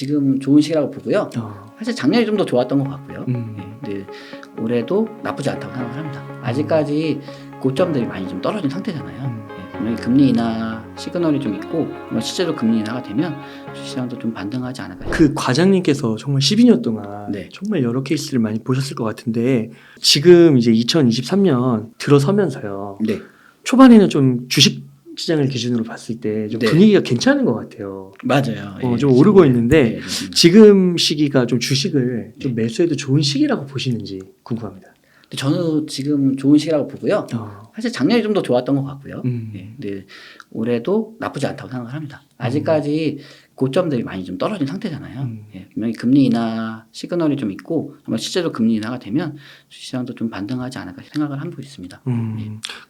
지금 좋은 시기라고 보고요. 사실 작년이 좀 더 좋았던 것 같고요. 근데 올해도 나쁘지 않다고 생각을 합니다. 아직까지 고점들이 많이 좀 떨어진 상태잖아요. 분명히 금리 인하 시그널이 좀 있고 실제로 금리 인하가 되면 주식시장도 좀 반등하지 않을까. 그 과장님께서 정말 12년 동안 네. 정말 여러 케이스를 많이 보셨을 것 같은데 지금 이제 2023년 들어서면서요. 네. 초반에는 좀 주식 시장을 기준으로 봤을 때 좀 네. 분위기가 괜찮은 것 같아요. 맞아요. 예, 좀 오르고 있는데 네, 지금 시기가 좀 주식을 좀 네. 매수해도 좋은 시기라고 보시는지 궁금합니다. 저는 지금 좋은 시기라고 보고요. 사실 작년이 좀 더 좋았던 것 같고요. 근데 올해도 나쁘지 않다고 생각을 합니다. 아직까지 고점들이 많이 좀 떨어진 상태잖아요. 분명히 금리 인하 시그널이 좀 있고 실제로 금리 인하가 되면 주식시장도 좀 반등하지 않을까 생각을 하고 있습니다.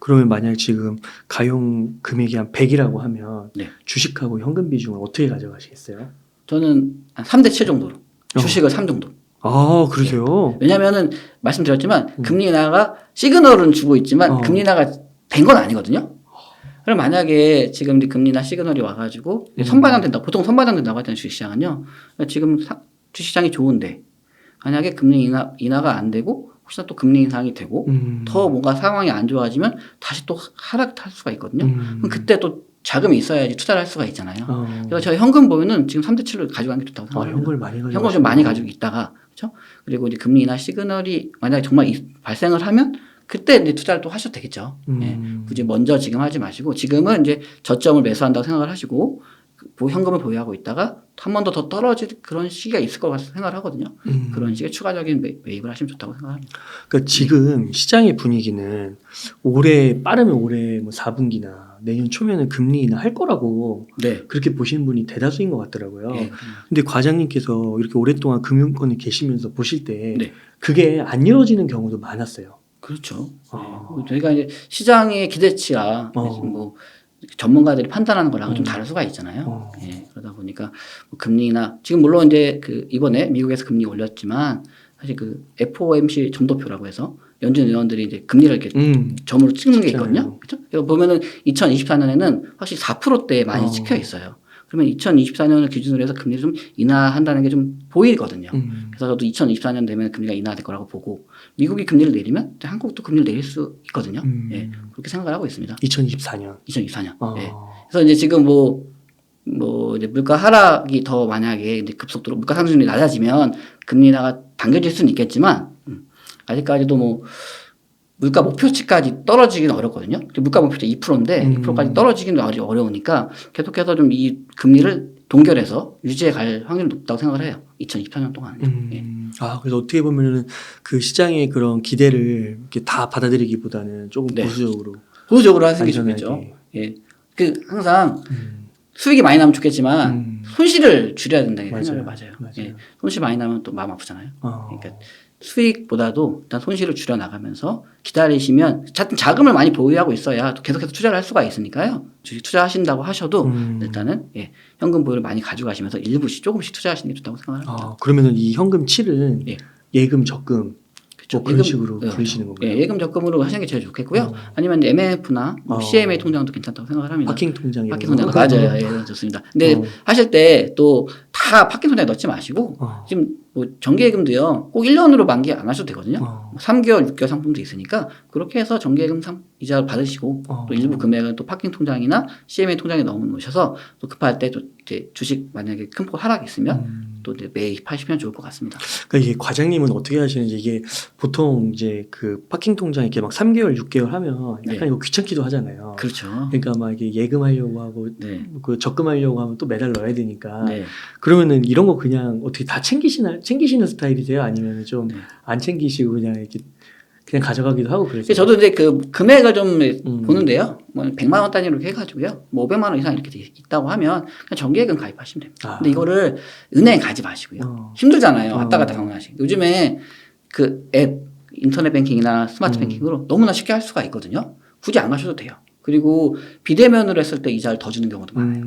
그러면 만약 지금 가용 금액이 한 100이라고 하면 네. 주식하고 현금 비중을 어떻게 가져가시겠어요? 저는 한 3대 7 정도로 주식을 3 정도. 아, 그러세요? 왜냐면은 말씀드렸지만 금리 인하가 시그널은 주고 있지만 금리 인하가 된 건 아니거든요. 그럼 만약에 지금 금리 인하 시그널이 와가지고 선반영된다. 보통 선반영된다고 하잖아요. 주식시장은요. 지금 주식시장이 좋은데 만약에 금리 인하가 안 되고 혹시나 또 금리 인상이 되고 더 뭔가 상황이 안 좋아지면 다시 또 하락할 수가 있거든요. 그럼 그때 또 자금이 있어야지 투자를 할 수가 있잖아요. 그래서 저희 현금 보유는 지금 3대 7을 가져가는 게 좋다고 생각합니다. 현금을 많이 가지고 현금을 좀 많이 가지고 있다가 그렇죠? 그리고 이제 금리 인하 시그널이 만약에 정말 발생을 하면 그때 이제 투자를 또 하셔도 되겠죠. 예. 굳이 먼저 지금 하지 마시고 지금은 이제 저점을 매수한다고 생각을 하시고 현금을 보유하고 있다가 한 번 더 떨어질 그런 시기가 있을 것 같아서 생각을 하거든요. 그런 식의 추가적인 매입을 하시면 좋다고 생각합니다. 그러니까 지금 시장의 분위기는 빠르면 올해 뭐 4분기나 내년 초면은 금리 인하 할 거라고 네. 그렇게 보시는 분이 대다수인 것 같더라고요. 네. 근데 과장님께서 이렇게 오랫동안 금융권에 계시면서 보실 때 네. 그게 안 이루어지는 경우도 많았어요. 그렇죠. 네. 저희가 이제 시장의 기대치가 뭐 전문가들이 판단하는 거랑 좀 다를 수가 있잖아요. 예, 그러다 보니까 뭐 금리나 지금 물론 이제 이번에 미국에서 금리 올렸지만 사실 FOMC 점도표라고 해서 연준 의원들이 이제 금리를 이렇게 점으로 찍는 게 있거든요. 그렇죠? 그래서 보면은 2024년에는 확실히 4%대에 많이 찍혀 있어요. 그러면 2024년을 기준으로 해서 금리를 좀 인하한다는 게 좀 보이거든요. 그래서 저도 2024년 되면 금리가 인하될 거라고 보고 미국이 금리를 내리면 한국도 금리를 내릴 수 있거든요. 예, 그렇게 생각을 하고 있습니다. 2024년. 예. 그래서 이제 지금 이제 물가 하락이 더 만약에 이제 급속도로 물가 상승률이 낮아지면 금리 인하가 당겨질 수는 있겠지만 아직까지도 물가 목표치까지 떨어지기는 어렵거든요. 물가 목표치 2%인데 2%까지 떨어지기는 어려우니까 계속해서 좀 이 금리를 동결해서 유지해 갈 확률이 높다고 생각을 해요. 2024년 동안. 예. 그래서 어떻게 보면은 그 시장의 그런 기대를 이렇게 다 받아들이기보다는 조금 네. 보수적으로 하시는 게 좋겠죠. 예. 항상 수익이 많이 나면 좋겠지만 손실을 줄여야 된다는 생각을 맞아요. 예. 손실 많이 나면 또 마음 아프잖아요. 그러니까 수익보다도 일단 손실을 줄여 나가면서 기다리시면 자금을 많이 보유하고 있어야 계속해서 투자를 할 수가 있으니까요. 주식 투자하신다고 하셔도 일단은 현금 보유를 많이 가져가시면서 일부씩 조금씩 투자하시는 게 좋다고 생각합니다. 그러면은 이 현금 7은 예금, 적금 뭐 그런 식으로 네. 불리시는 건가요? 예, 예금 적금으로 하시는 게 제일 좋겠고요. 아니면 MMF나 CMA 통장도 괜찮다고 생각을 합니다. 파킹 통장 파킹 통장 맞아요. 예, 좋습니다. 근데 하실 때 또 다 파킹 통장에 넣지 마시고 지금 정기예금도요. 꼭 1년으로 만기 안 하셔도 되거든요. 3개월, 6개월 상품도 있으니까 그렇게 해서 정기예금 이자 받으시고 또 일부 금액은 또 파킹 통장이나 CMA 통장에 넣어 놓으셔서 또 급할 때 또 이제 주식 만약에 큰 폭 하락이 있으면 또 이제 매입하시면 좋을 것 같습니다. 그러니까 이게 과장님은 어떻게 하시는지 이게 보통 이제 그 파킹 통장 이렇게 막 3개월, 6개월 하면 약간 이거 귀찮기도 하잖아요. 그렇죠. 그러니까 막 이게 예금하려고 하고 그 적금하려고 하면 또 매달 넣어야 되니까. 그러면은 이런 거 그냥 어떻게 다 챙기시는 스타일이세요? 아니면 좀 안 챙기시고 그냥 이렇게 그냥 가져가기도 하고 그러세요? 저도 이제 금액을 좀 보는데요. 100만 원 단위로 이렇게 해가지고요. 500만 원 이상 이렇게 있다고 하면 그냥 정기예금 가입하시면 됩니다. 근데 이거를 은행 가지 마시고요. 힘들잖아요. 왔다 갔다 방문하시기. 요즘에 앱, 인터넷 뱅킹이나 스마트 뱅킹으로 너무나 쉽게 할 수가 있거든요. 굳이 안 가셔도 돼요. 그리고 비대면으로 했을 때 이자를 더 주는 경우도 많아요.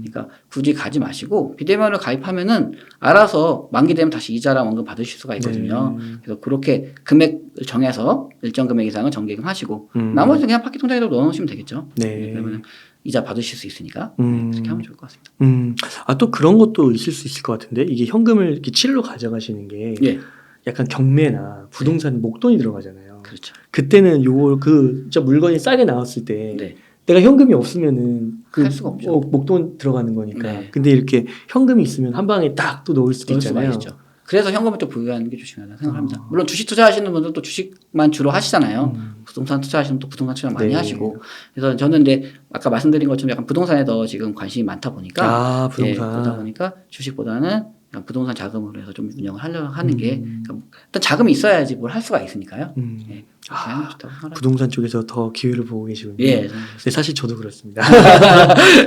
그러니까 굳이 가지 마시고 비대면을 가입하면은 알아서 만기되면 다시 이자랑 원금 받으실 수가 있거든요. 그래서 그렇게 금액을 정해서 일정 금액 이상은 정기예금 하시고 나머지는 그냥 파킹 통장에도 넣어놓으시면 되겠죠. 그러면 이자 받으실 수 있으니까 그렇게 하면 좋을 것 같습니다. 또 그런 것도 있을 수 있을 것 같은데 이게 현금을 이렇게 칠로 가져가시는 게 예. 약간 경매나 부동산 목돈이 들어가잖아요. 그렇죠. 그때는 진짜 물건이 싸게 나왔을 때 네. 내가 현금이 없으면은 할 수가 없죠. 목돈 들어가는 거니까. 네. 근데 이렇게 현금이 있으면 한 방에 딱 또 넣을 수도 있잖아요. 있죠. 그래서 현금을 좀 보유하는 게 중요하다고 생각합니다. 물론 주식 투자하시는 분들은 또 주식만 주로 하시잖아요. 부동산 투자하시는 또 부동산 투자 많이 네. 하시고. 그래서 저는 이제 아까 말씀드린 것처럼 약간 부동산에 더 지금 관심이 많다 보니까 부동산. 예, 그러다 보니까 주식보다는 그냥 부동산 자금으로 해서 좀 운영을 하려고 하는 게 그러니까 일단 자금이 있어야지 뭘 할 수가 있으니까요. 예, 그렇게 하는 게 좋다고 생각합니다. 부동산 쪽에서 더 기회를 보고 계시군요. 예, 네, 사실 저도 그렇습니다.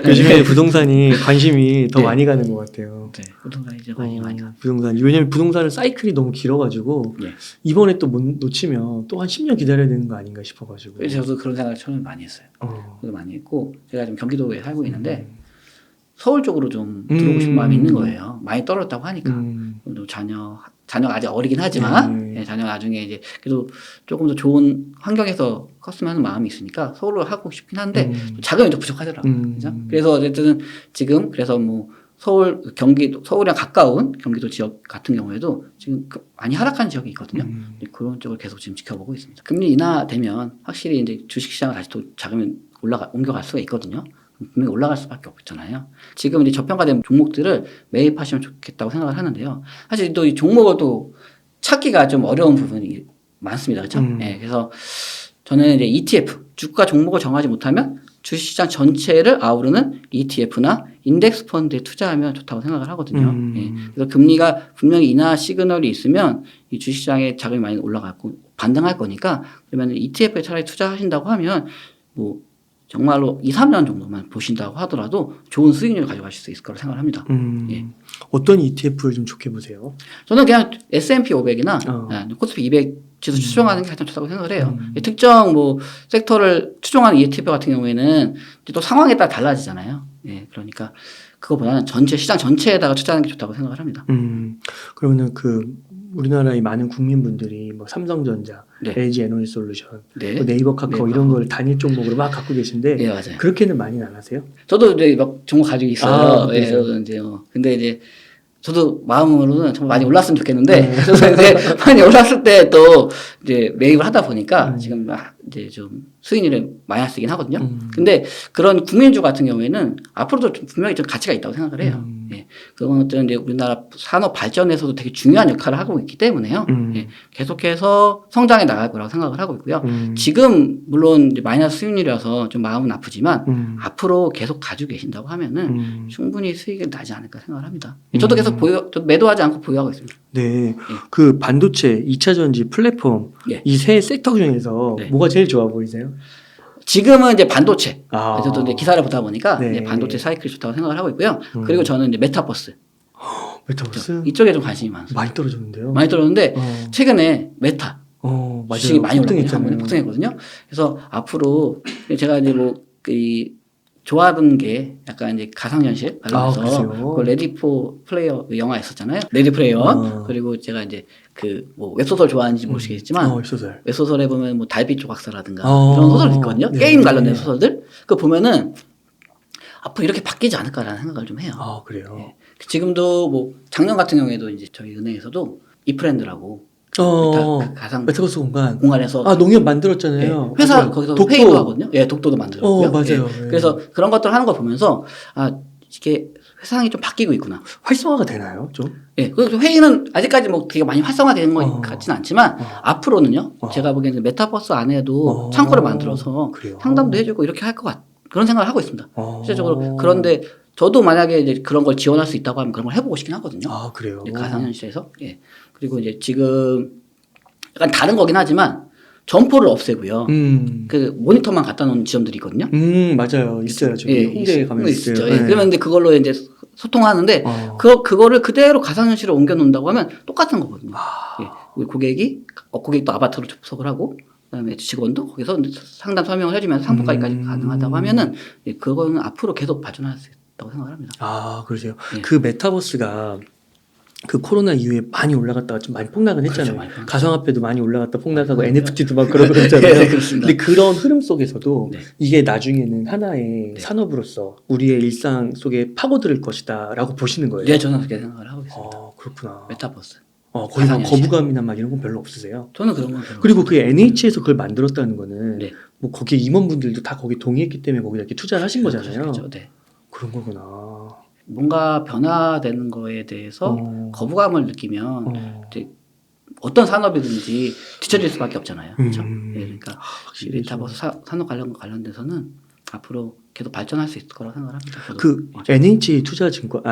요즘에 부동산이 관심이 더 많이 가는 것 같아요. 네, 부동산이 이제 관심이 많이 가. 부동산. 왜냐면 부동산은 사이클이 너무 길어가지고 이번에 또 못 놓치면 또 한 10년 기다려야 되는 거 아닌가 싶어가지고. 그래서 저도 그런 생각을 처음에 많이 했어요. 저도 많이 했고 제가 지금 경기도에 살고 있는데 서울 쪽으로 좀 들어오고 싶은 마음이 있는 거예요. 많이 떨어졌다고 하니까. 또 자녀가 아직 어리긴 하지만 자녀 나중에 이제 그래도 조금 더 좋은 환경에서 컸으면 하는 마음이 있으니까 서울로 하고 싶긴 한데 자금이 좀 부족하더라고요. 그죠? 그래서 어쨌든 지금 그래서 뭐 서울 경기도 서울이랑 가까운 경기도 지역 같은 경우에도 지금 많이 하락한 지역이 있거든요. 그런 쪽을 계속 지금 지켜보고 있습니다. 금리 인하되면 확실히 이제 주식시장을 다시 또 자금이 옮겨갈 수가 있거든요. 분명히 올라갈 수밖에 없잖아요. 지금 이제 저평가된 종목들을 매입하시면 좋겠다고 생각을 하는데요. 사실 또 이 종목을 또 찾기가 좀 어려운 부분이 많습니다. 그렇죠? 네, 그래서 저는 이제 ETF, 주가 종목을 정하지 못하면 주식시장 전체를 아우르는 ETF나 인덱스 펀드에 투자하면 좋다고 생각을 하거든요. 예, 그래서 금리가 분명히 인하 시그널이 있으면 이 주식시장에 자금이 많이 올라가고 반등할 거니까 그러면 ETF에 차라리 투자하신다고 하면 뭐 정말로 2, 3년 정도만 보신다고 하더라도 좋은 수익률을 가져가실 수 있을 거라고 생각을 합니다. 예. 어떤 ETF를 좀 좋게 보세요? 저는 그냥 S&P 500이나 코스피 200 지수 추종하는 게 가장 좋다고 생각을 해요. 특정 뭐 섹터를 추종하는 ETF 같은 경우에는 또 상황에 따라 달라지잖아요. 예. 그러니까 그거보다는 시장 전체에다가 투자하는 게 좋다고 생각을 합니다. 그러면은 우리나라의 많은 국민분들이 뭐 삼성전자, LG 에너지솔루션, 뭐 네이버 카카오 이런 걸 단일 종목으로 막 갖고 계신데 맞아요. 그렇게는 많이는 안 하세요? 저도 이제 막 종목 가지고 있어요. 저도 이제 근데 이제 저도 마음으로는 정말 많이 올랐으면 좋겠는데 저도 이제 많이 올랐을 때 또 이제 매입을 하다 보니까 지금 이제 좀 수익률이 마이너스이긴 하거든요. 근데 그런 국민주 같은 경우에는 앞으로도 분명히 좀 가치가 있다고 생각을 해요. 예. 그런 것들은 이제 우리나라 산업 발전에서도 되게 중요한 역할을 하고 있기 때문에요. 예. 계속해서 성장해 나갈 거라고 생각을 하고 있고요. 지금 물론 이제 마이너스 수익률이라서 좀 마음은 아프지만 앞으로 계속 가지고 계신다고 하면은 충분히 수익이 나지 않을까 생각을 합니다. 저도 계속 저도 매도하지 않고 보유하고 있습니다. 네. 그 반도체, 2차 전지, 플랫폼 이 세 섹터 중에서 뭐가 제일 좋아 보이세요? 지금은 이제 반도체. 저도 이제 기사를 보다 보니까 이제 반도체 사이클이 좋다고 생각을 하고 있고요. 그리고 저는 이제 메타버스. 메타버스? 이쪽에 좀 관심이 많습니다. 많이 떨어졌는데요? 많이 떨어졌는데 최근에 메타. 주식이 많이 올랐거든요. 폭등했거든요. 그래서 앞으로 제가 이제 좋아하던 게 약간 이제 가상현실 관련해서 그 레디 포 플레이어 영화 있었잖아요. 레디 플레이어. 그리고 제가 이제 뭐 웹소설 좋아하는지 모르시겠지만 웹소설에 보면 뭐 달빛 조각사라든가 이런 소설이 있거든요. 게임 관련된 소설들. 그거 보면은 앞으로 이렇게 바뀌지 않을까라는 생각을 좀 해요. 그래요? 예. 지금도 뭐 작년 같은 경우에도 이제 저희 은행에서도 이프렌드라고 가상 메타버스 공간에서 농협 만들었잖아요. 네. 회사 거기서 독도. 회의도 하거든요. 예, 독도도 만들었고요. 맞아요. 예. 그래서 그런 것들 하는 걸 보면서 이게 세상이 좀 바뀌고 있구나. 활성화가 되나요, 좀? 예. 그 회의는 아직까지 뭐 되게 많이 활성화되는 것 같지는 않지만 앞으로는요. 제가 보기에는 메타버스 안에도 창고를 만들어서 상담도 해주고 이렇게 할 것 그런 생각을 하고 있습니다. 실제적으로 그런데 저도 만약에 이제 그런 걸 지원할 수 있다고 하면 그런 걸 해보고 싶긴 하거든요. 그래요? 가상현실에서. 예. 그리고 이제 지금 약간 다른 거긴 하지만 점포를 없애고요. 그 모니터만 갖다 놓은 지점들이 있거든요. 맞아요. 있어요. 저기 홍대에 가면 있어요. 예. 그러면 이제 그걸로 이제 소통하는데 그거를 그대로 가상현실로 옮겨 놓는다고 하면 똑같은 거거든요. 예. 우리 고객도 아바타로 접속을 하고 그다음에 직원도 거기서 상담 설명을 해주면서 상품까지까지 가능하다고 하면은 그거는 앞으로 계속 발전할 수 있다고 생각을 합니다. 그러세요. 그 메타버스가 그 코로나 이후에 많이 올라갔다가 좀 많이 폭락은 했잖아요. 그렇죠, 많이 가상화폐도 많이 올라갔다 폭락하고 NFT도 막 그러고 그랬잖아요. 네, 그렇습니다. 근데 그런 흐름 속에서도 네. 이게 나중에는 하나의 네. 산업으로서 우리의 일상 속에 파고들 것이다라고 보시는 거예요. 네, 저는 그렇게 생각을 하고 있습니다. 그렇구나. 메타버스. 거의 막 거부감이나 막 이런 건 별로 없으세요? 저는 그런 건 별로 그리고 그 NH에서 그걸 만들었다는 거는 네. 뭐 거기 임원분들도 다 거기 동의했기 때문에 거기다 이렇게 투자를 하신 거잖아요. 그렇죠. 네. 그런 거구나. 뭔가 변화되는 거에 대해서 거부감을 느끼면 이제 어떤 산업이든지 뒤처질 수밖에 없잖아요. 그렇죠? 네, 그러니까 이 메타버스 산업 관련돼서는 앞으로 계속 발전할 수 있을 거라고 생각합니다. 그 NH 투자증권,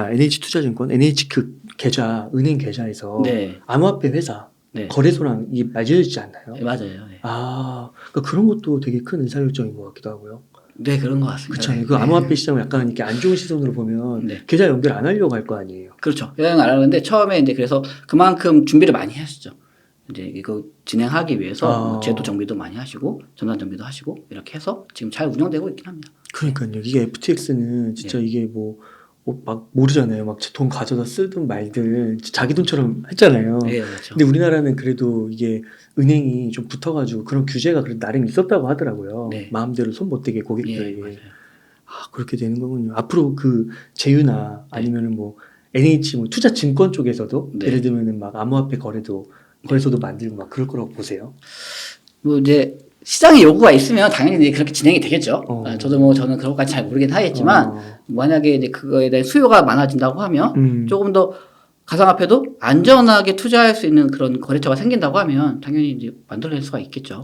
NH 그 계좌, 은행 계좌에서 네. 암호화폐 회사 네. 거래소랑 이 맞아있지 않나요? 네, 맞아요. 네. 그러니까 그런 것도 되게 큰 의사결정인 것 같기도 하고요. 네, 그런 것 같습니다. 그렇죠. 그 암호화폐 시장을 약간 이렇게 안 좋은 시선으로 보면 네. 계좌 연결 안 하려고 할 거 아니에요. 그렇죠. 여행 안 하는데 처음에 이제 그래서 그만큼 준비를 많이 하시죠. 이제 이거 진행하기 위해서 뭐 제도 정비도 많이 하시고 전환 정비도 하시고 이렇게 해서 지금 잘 운영되고 있긴 합니다. 그러니까요. 이게 FTX는 진짜 이게 뭐 막 모르잖아요. 막 돈 가져다 쓰든 말든 자기 돈처럼 했잖아요. 네, 그렇죠. 근데 우리나라는 그래도 이게 은행이 좀 붙어가지고 그런 규제가 그래도 나름 있었다고 하더라고요. 네. 마음대로 손 못 대게 고객들에게. 맞아요. 그렇게 되는 거군요. 앞으로 그 제휴나 아니면은 뭐 NH 뭐 투자 증권 쪽에서도 예를 들면은 막 암호화폐 거래소도 만들고 막 그럴 거라고 보세요. 뭐 이제 시장의 요구가 있으면 당연히 그렇게 진행이 되겠죠. 저는 그런 것까지 잘 모르긴 하겠지만 만약에 이제 그거에 대한 수요가 많아진다고 하면 조금 더 가상화폐도 안전하게 투자할 수 있는 그런 거래처가 생긴다고 하면 당연히 이제 만들어낼 수가 있겠죠.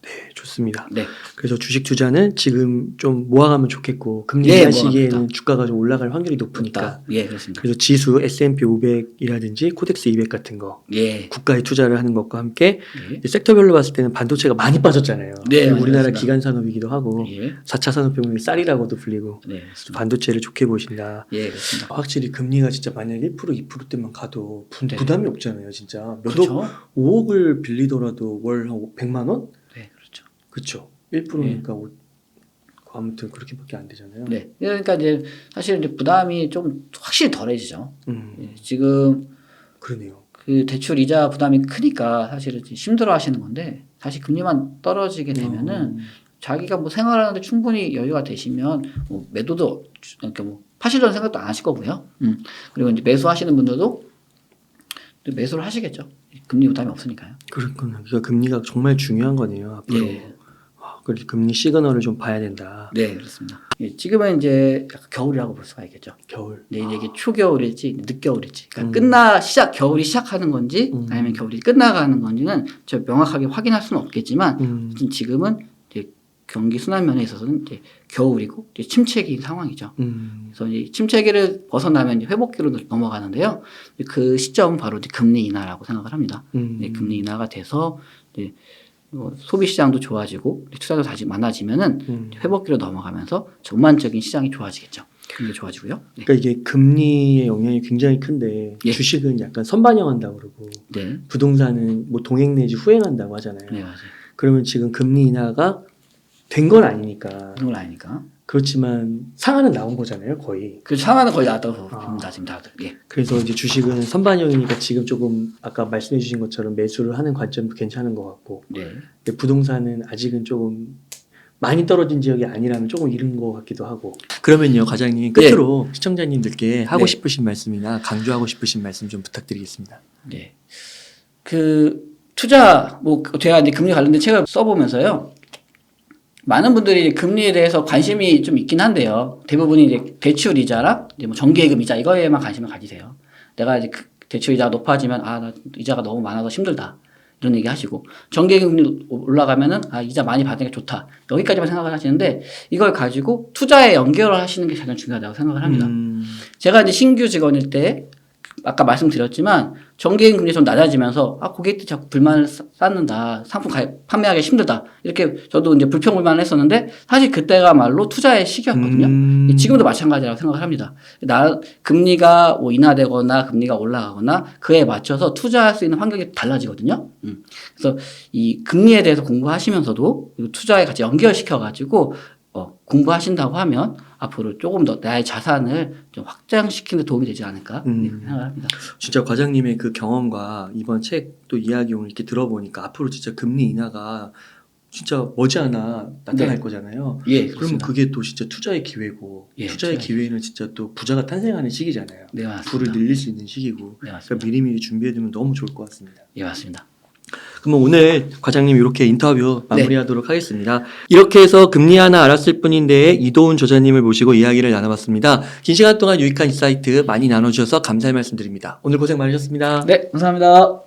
네, 좋습니다. 네. 그래서 주식 투자는 지금 좀 모아가면 좋겠고 금리 네, 인하 시기에는 모아갑니다. 주가가 좀 올라갈 확률이 높으니까. 예, 그렇습니다. 그래서 지수 S&P 500이라든지 코덱스 200 같은 거 예. 국가에 투자를 하는 것과 함께 예. 이제 섹터별로 봤을 때는 반도체가 많이 빠졌잖아요. 네, 우리나라 맞습니다. 기간 산업이기도 하고 예. 4차 산업혁명의 쌀이라고도 불리고 네, 그렇습니다. 반도체를 좋게 보신다. 예, 그렇습니다. 확실히 금리가 진짜 만약 1% 2%대만 가도 부담이 없잖아요. 진짜 그렇죠. 5억을 빌리더라도 월 한 100만 원? 네, 그렇죠. 그렇죠. 1%니까 아무튼 그렇게밖에 안 되잖아요. 네. 그러니까 이제 사실 이제 부담이 좀 확실히 덜해지죠. 예, 지금 그러네요. 그 대출 이자 부담이 크니까 사실은 힘들어 하시는 건데 사실 금리만 떨어지게 되면은 자기가 뭐 생활하는데 충분히 여유가 되시면 뭐 매도도 그러니까 뭐 파시려는 생각도 안 하실 거고요. 그리고 이제 매수하시는 분들도 매수를 하시겠죠. 금리 부담이 없으니까요. 그렇구나. 그러니까 금리가 정말 중요한 거네요. 앞으로. 예. 그래서 금리 시그널을 좀 봐야 된다. 네, 그렇습니다. 예, 지금은 이제 약간 겨울이라고 볼 수가 있겠죠. 겨울. 네, 이제 이게 초겨울일지 늦겨울일지, 그러니까 겨울이 시작하는 건지 아니면 겨울이 끝나가는 건지는 저 명확하게 확인할 수는 없겠지만 지금은 이제 경기 순환면에 있어서는 이제 겨울이고 이제 침체기인 상황이죠. 그래서 이제 침체기를 벗어나면 이제 회복기로 넘어가는데요. 그 시점은 바로 이제 금리 인하라고 생각을 합니다. 네, 금리 인하가 돼서 이제 소비 시장도 좋아지고 투자도 다시 많아지면은 회복기로 넘어가면서 전반적인 시장이 좋아지겠죠. 굉장히 좋아지고요. 네. 그러니까 이게 금리의 영향이 굉장히 큰데 예. 주식은 약간 선반영한다고 그러고 네. 부동산은 뭐 동행 내지 후행한다고 하잖아요. 네, 맞아요. 그러면 지금 금리 인하가 된 건 아니니까. 그런 건 아니니까. 그렇지만 상한은 나온 거잖아요, 거의. 그 상한은 거의 나왔다고 봅니다, 지금 다들. 예. 그래서 이제 주식은 선반영이니까 지금 조금 아까 말씀해 주신 것처럼 매수를 하는 관점도 괜찮은 것 같고 네. 근데 부동산은 아직은 조금 많이 떨어진 지역이 아니라면 조금 이른 것 같기도 하고. 그러면요, 과장님 끝으로 시청자님들께 하고 싶으신 말씀이나 강조하고 싶으신 말씀 좀 부탁드리겠습니다. 네. 그 투자 뭐 제가 이제 금리 관련된 책을 써보면서요. 많은 분들이 금리에 대해서 관심이 좀 있긴 한데요. 대부분이 이제 대출 이자랑 이제 뭐 정기예금 이자 이거에만 관심을 가지세요. 내가 이제 대출 이자가 높아지면 나 이자가 너무 많아서 힘들다. 이런 얘기 하시고 정기예금이 올라가면은 이자 많이 받는 게 좋다. 여기까지만 생각을 하시는데 이걸 가지고 투자에 연결을 하시는 게 가장 중요하다고 생각을 합니다. 제가 이제 신규 직원일 때 아까 말씀드렸지만 정기예금 금리 좀 낮아지면서 고객들이 자꾸 불만을 쌓는다. 상품 판매하기 힘들다. 이렇게 저도 이제 불평불만을 했었는데 사실 그때가말로 투자의 시기였거든요. 지금도 마찬가지라고 생각을 합니다. 금리가 뭐 인하되거나 금리가 올라가거나 그에 맞춰서 투자할 수 있는 환경이 달라지거든요. 그래서 이 금리에 대해서 공부하시면서도 투자에 같이 연결시켜 가지고 공부하신다고 하면 앞으로 조금 더 나의 자산을 좀 확장시키는 데 도움이 되지 않을까 생각합니다. 진짜 과장님의 그 경험과 이번 책 또 이야기 오늘 이렇게 들어보니까 앞으로 진짜 금리 인하가 진짜 머지않아 나타날 거잖아요. 예, 그러면 그게 또 진짜 투자의 기회고 투자의 기회는 진짜 또 부자가 탄생하는 시기잖아요. 네, 맞습니다. 부를 늘릴 수 있는 시기고 네, 맞습니다. 그러니까 미리미리 준비해두면 너무 좋을 것 같습니다. 예, 맞습니다. 그러면 오늘 과장님 이렇게 인터뷰 마무리하도록 하겠습니다. 이렇게 해서 금리 하나 알았을 뿐인데 이도훈 저자님을 모시고 이야기를 나눠봤습니다. 긴 시간 동안 유익한 인사이트 많이 나눠주셔서 감사의 말씀드립니다. 오늘 고생 많으셨습니다. 네, 감사합니다.